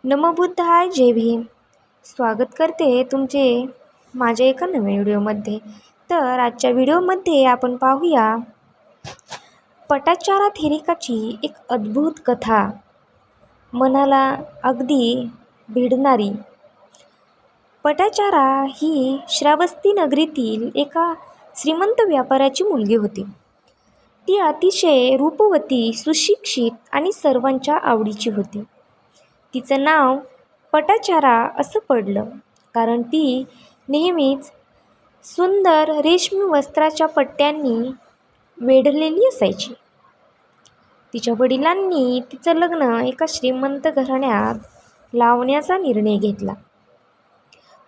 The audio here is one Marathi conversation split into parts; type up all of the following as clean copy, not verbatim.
नमो बुद्धाय, जय भीम. स्वागत करते तुमचे माझ्या एका नव्या व्हिडिओमध्ये. तर आजच्या व्हिडिओमध्ये आपण पाहूया पटाचारा थेरिकाची एक अद्भुत कथा, मनाला अगदी भिडणारी. पटाचारा ही श्रावस्ती नगरीतील एका श्रीमंत व्यापाऱ्याची मुलगी होती. ती अतिशय रूपवती, सुशिक्षित आणि सर्वांच्या आवडीची होती. तिचं नाव पटाचारा असं पडलं कारण ती नेहमीच सुंदर रेशमी वस्त्राच्या पट्ट्यांनी वेढलेली असायची. तिच्या वडिलांनी तिचं लग्न एका श्रीमंत घराण्यात लावण्याचा निर्णय घेतला.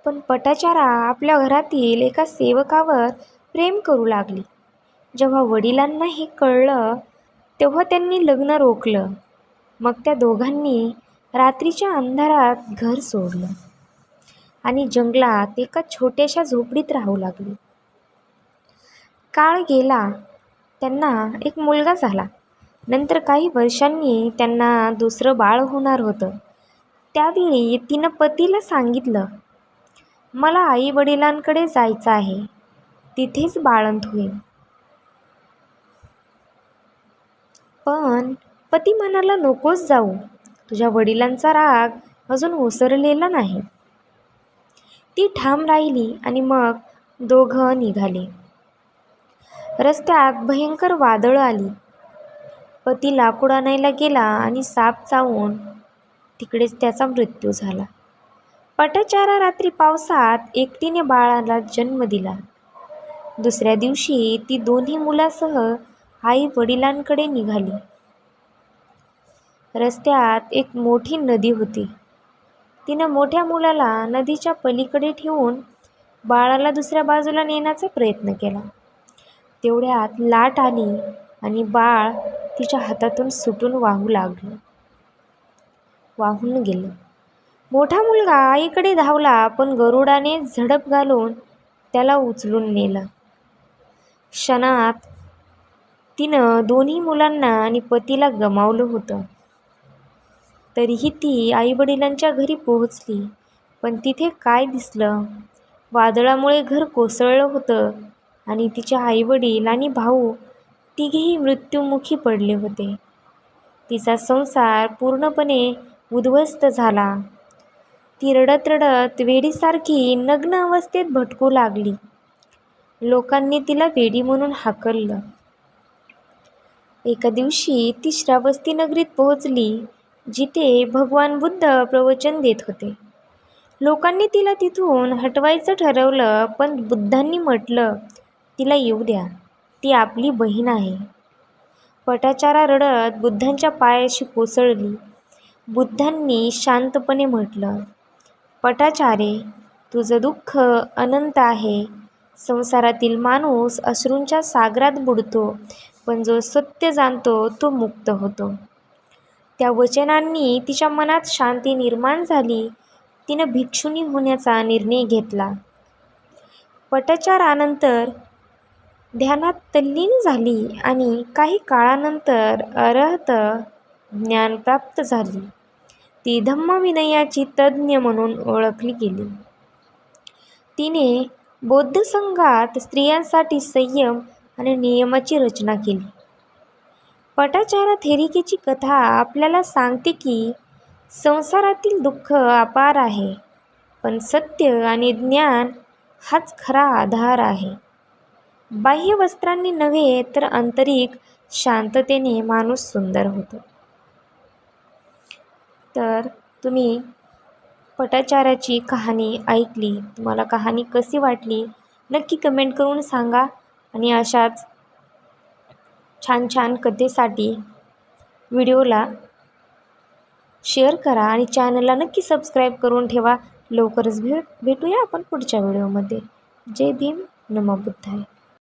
पण पटाचारा आपल्या घरातील एका सेवकावर प्रेम करू लागली. जेव्हा वडिलांना हे कळलं तेव्हा त्यांनी लग्न रोखलं. मग त्या दोघांनी रात्रीच्या अंधारात घर सोडलं आणि जंगलात एका छोट्याशा झोपडीत राहू लागली. काळ गेला, त्यांना एक मुलगा झाला. नंतर काही वर्षांनी त्यांना दुसरं बाळ होणार होतं. त्यावेळी तिनं पतीला सांगितलं, मला आई वडिलांकडे जायचं आहे, तिथेच बाळंत होईल. पण पती म्हणाला, नकोच जाऊ, तुझ्या वडिलांचा राग अजून ओसरलेला नाही. ती ठाम राहिली आणि मग दोघं निघाले. रस्त्यात भयंकर वादळ आली. पती लाकूड आणायला गेला आणि साप चावून तिकडेच त्याचा मृत्यू झाला. पटाचारा रात्री पावसात एकटीने बाळाला जन्म दिला. दुसऱ्या दिवशी ती दोन्ही मुलासह आई वडिलांकडे निघाली. रस्त्यात एक मोठी नदी होती. तिनं मोठ्या मुलाला नदीच्या पलीकडे ठेवून बाळाला दुसऱ्या बाजूला नेण्याचा प्रयत्न केला. तेवढ्यात लाट आली आणि बाळ तिच्या हातातून सुटून वाहून गेलं. मोठा मुलगा आईकडे धावला, पण गरुडाने झडप घालून त्याला उचलून नेलं. क्षणात तिनं दोन्ही मुलांना आणि पतीला गमावलं होतं. तरीही ती आईवडिलांच्या घरी पोहोचली, पण तिथे काय दिसलं? वादळामुळे घर कोसळलं होतं आणि तिचे आईवडील आणि भाऊ तिघेही मृत्युमुखी पडले होते. तिचा संसार पूर्णपणे उद्ध्वस्त झाला. ती रडत रडत वेडीसारखी नग्न अवस्थेत भटकू लागली. लोकांनी तिला वेडी म्हणून हाकललं. एका दिवशी ती श्रावस्ती नगरीत पोहोचली, जिथे भगवान बुद्ध प्रवचन देत होते. लोकांनी तिला तिथून हटवायचं ठरवलं, पण बुद्धांनी म्हटलं, तिला येऊ द्या, ती आपली बहीण आहे. पटाचारा रडत बुद्धांच्या पायाशी कोसळली. बुद्धांनी शांतपणे म्हटलं, पटाचारे, तुझं दुःख अनंत आहे. संसारातील माणूस अश्रूंच्या सागरात बुडतो, पण जो सत्य जाणतो तो मुक्त होतो. त्या वचनांनी तिच्या मनात शांती निर्माण झाली. तिनं भिक्षुणी होण्याचा निर्णय घेतला. पटाचारानंतर ध्यानात तल्लीन झाली आणि काही काळानंतर अरहत ज्ञान प्राप्त झाली. ती धम्मविनयाची तज्ज्ञ म्हणून ओळखली गेली. तिने बौद्ध संघात स्त्रियांसाठी संयम आणि नियमाची रचना केली. पटाचारा थेरिकेची कथा आपल्याला सांगते की संसारातील दुःख अपार आहे, पण सत्य आणि ज्ञान हाच खरा आधार आहे. बाह्य वस्त्रांनी नव्हे तर आंतरिक शांततेने माणूस सुंदर होतो. तर तुम्ही पटाचाराची कहाणी ऐकली. तुम्हाला कहाणी कशी वाटली नक्की कमेंट करून सांगा. आणि अशाच छान छान कथेसाठी व्हिडिओला शेअर करा आणि चॅनलला नक्की सबस्क्राईब करून ठेवा. लवकरच भेटूया आपण पुढच्या व्हिडिओमध्ये. जय भीम, नमो बुद्धाय.